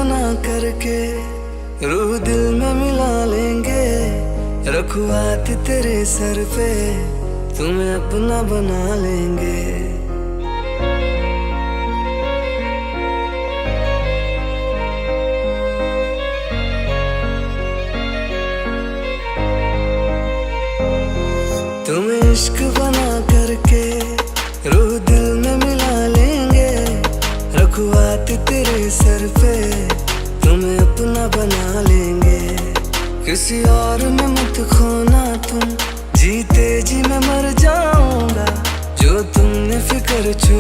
बना करके रूह दिल में मिला लेंगे। रखवाती तेरे सर पे तुम्हें अपना बना लेंगे। तुम्हें इश्क बना करके रूह दिल में मिला लेंगे। रखवाती तेरे सर पे तुम्हें अपना बना लेंगे। किसी और में मत खोना तुम, जीते जी मैं मर जाऊंगा जो तुमने फिक्र छू